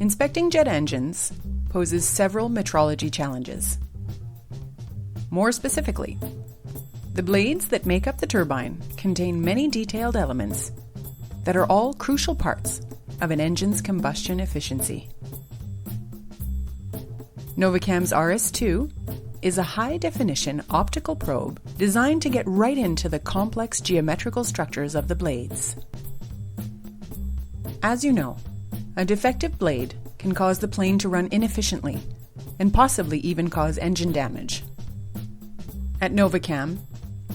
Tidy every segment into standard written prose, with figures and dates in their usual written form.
Inspecting jet engines poses several metrology challenges. More specifically, the blades that make up the turbine contain many detailed elements that are all crucial parts of an engine's combustion efficiency. Novacam's RS2 is a high-definition optical probe designed to get right into the complex geometrical structures of the blades. As you know, a defective blade can cause the plane to run inefficiently and possibly even cause engine damage. At Novacam,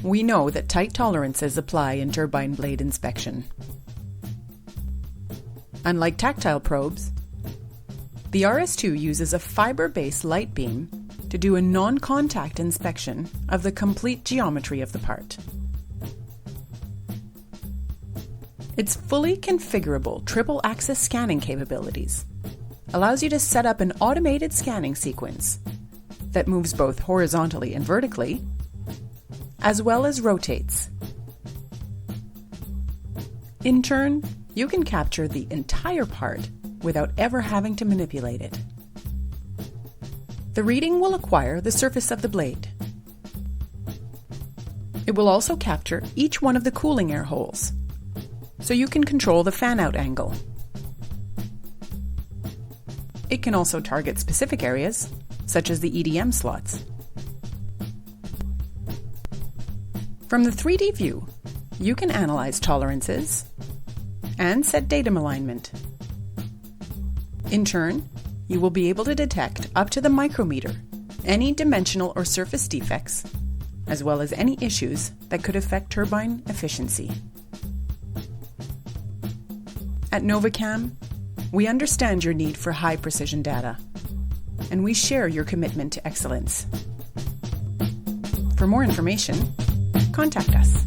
we know that tight tolerances apply in turbine blade inspection. Unlike tactile probes, the RS2 uses a fiber-based light beam to do a non-contact inspection of the complete geometry of the part. Its fully configurable triple-axis scanning capabilities allows you to set up an automated scanning sequence that moves both horizontally and vertically, as well as rotates. In turn, you can capture the entire part without ever having to manipulate it. The reading will acquire the surface of the blade. It will also capture each one of the cooling air holes, so you can control the fan-out angle. It can also target specific areas, such as the EDM slots. From the 3D view, you can analyze tolerances and set datum alignment. In turn, you will be able to detect up to the micrometer any dimensional or surface defects, as well as any issues that could affect turbine efficiency. At Novacam, we understand your need for high-precision data, and we share your commitment to excellence. For more information, contact us.